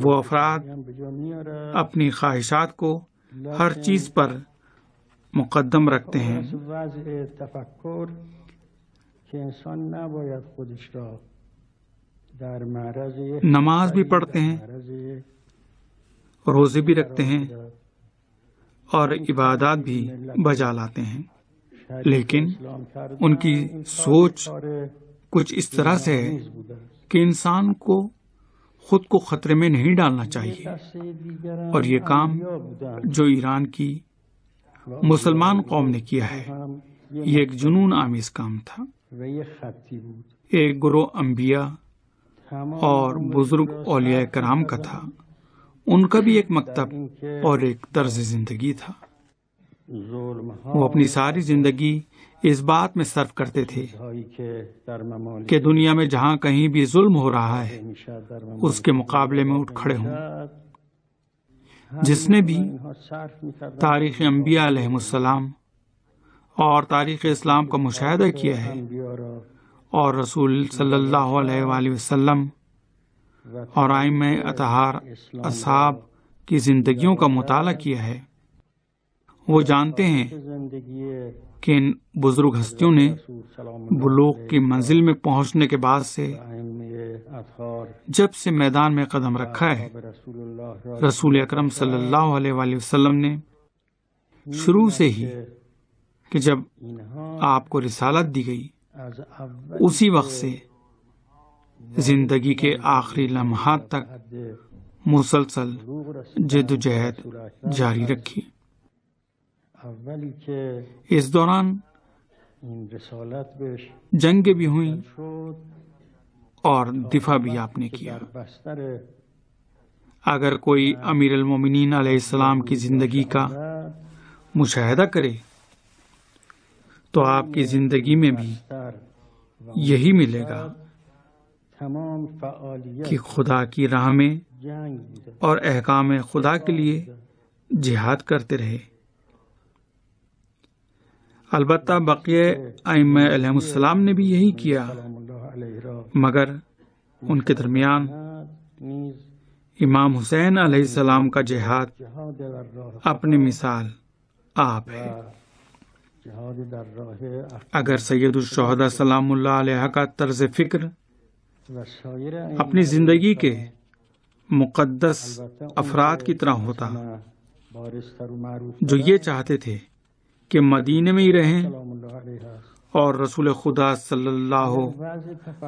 وہ افراد اپنی خواہشات کو ہر چیز پر مقدم رکھتے ہیں، نماز بھی پڑھتے ہیں، روزے بھی رکھتے ہیں اور عبادات بھی بجا لاتے ہیں، لیکن ان کی سوچ کچھ اس طرح سے ہے کہ انسان کو خود کو خطرے میں نہیں ڈالنا چاہیے، اور یہ کام جو ایران کی مسلمان قوم نے کیا ہے یہ ایک جنون آمیز کام تھا۔ ایک گروہ انبیاء اور بزرگ اولیاء کرام کا تھا، ان کا بھی ایک مکتب اور ایک طرز زندگی تھا۔ وہ اپنی ساری زندگی اس بات میں صرف کرتے تھے کہ دنیا میں جہاں کہیں بھی ظلم ہو رہا ہے اس کے مقابلے میں اٹھ کھڑے ہوں۔ جس نے بھی تاریخ انبیاء علیہ السلام اور تاریخ اسلام کا مشاہدہ کیا ہے اور رسول صلی اللہ علیہ وآلہ وسلم اور ائمہ اطہار اصحاب کی زندگیوں کا مطالعہ کیا ہے، وہ جانتے ہیں کہ ان بزرگ ہستیوں نے بلوغ کی منزل میں پہنچنے کے بعد سے جب سے میدان میں قدم رکھا ہے، رسول اکرم صلی اللہ علیہ وآلہ وسلم نے شروع سے ہی کہ جب آپ کو رسالت دی گئی اسی وقت سے زندگی کے آخری لمحات تک مسلسل جد و جہد جاری رکھی۔ اس دوران جنگیں بھی ہوئیں اور دفاع بھی آپ نے کیا۔ اگر کوئی امیر المومنین علیہ السلام کی زندگی کا مشاہدہ کرے تو آپ کی زندگی میں بھی یہی ملے گا کہ خدا کی راہ میں اور احکام خدا کے لیے جہاد کرتے رہے۔ البتہ بقیہ ائمہ علیہ السلام نے بھی یہی کیا، مگر ان کے درمیان امام حسین علیہ السلام کا جہاد اپنی مثال آپ ہے۔ اگر سید الشہداء سلام اللہ علیہ کا طرز فکر اپنی زندگی کے مقدس افراد کی طرح ہوتا جو یہ چاہتے تھے کہ مدینے میں ہی رہیں اور رسول خدا صلی اللہ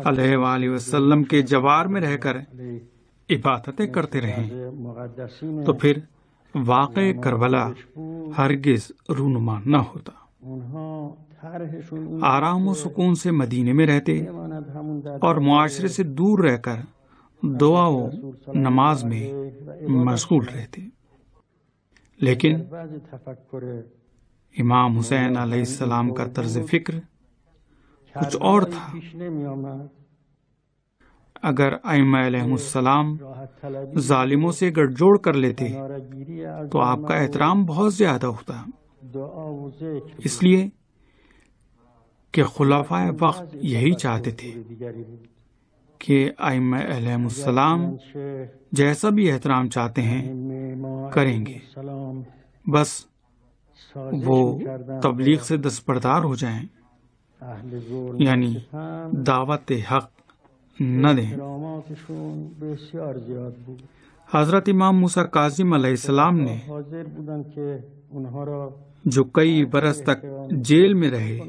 علیہ وآلہ وسلم کے جوار میں رہ کر عبادتیں کرتے رہیں، تو پھر واقع کربلا ہرگز رونما نہ ہوتا۔ آرام و سکون سے مدینے میں رہتے اور معاشرے سے دور رہ کر دعا و نماز میں مشغول رہتے، لیکن امام حسین علیہ السلام کا طرز فکر کچھ اور تھا۔ اگر ائمہ علیہ السلام ظالموں سے گٹھ جوڑ کر لیتے تو آپ کا احترام بہت زیادہ ہوتا، اس لیے کہ خلفائے وقت یہی چاہتے تھے کہ ائمہ علیہ السلام جیسا بھی احترام چاہتے ہیں کریں گے، بس وہ تبلیغ سے دستبردار ہو جائیں، یعنی دعوت حق نہ دیں۔ حضرت امام موسیٰ کاظم علیہ السلام نے جو کئی برس تک جیل میں رہے،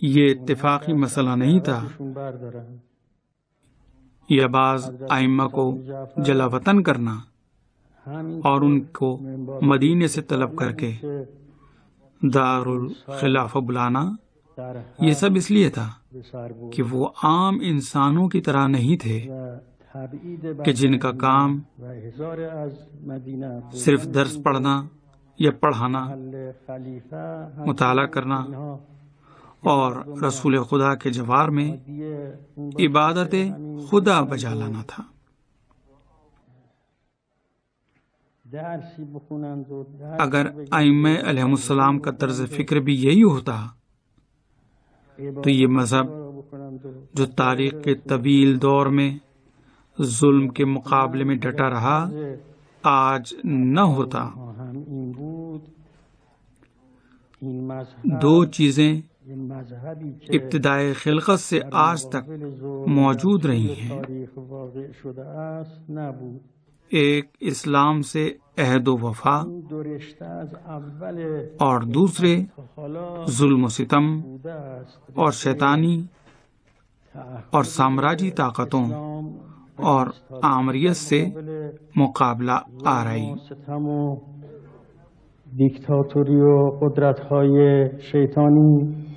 یہ اتفاقی مسئلہ نہیں تھا یا بعض ائمہ کو جلا وطن کرنا اور ان کو مدینے سے طلب کر کے دار الخلافہ بلانا، یہ سب اس لیے تھا کہ وہ عام انسانوں کی طرح نہیں تھے کہ جن کا کام صرف درس پڑھنا یا پڑھانا، مطالعہ کرنا اور رسول خدا کے جوار میں عبادت خدا بجا لانا تھا۔ اگر ائمہ علیہ السلام کا طرز فکر بھی یہی ہوتا تو یہ مذہب جو تاریخ کے طویل دور میں ظلم کے مقابلے میں ڈٹا رہا آج نہ ہوتا۔ دو چیزیں ابتدائے خلقت سے آج تک موجود رہی ہیں، ایک اسلام سے عہد و وفا اور دوسرے ظلم و ستم اور شیطانی اور سامراجی طاقتوں اور آمریت سے مقابلہ آرائی۔ دیکتاتوری و قدرت‌های شیطانی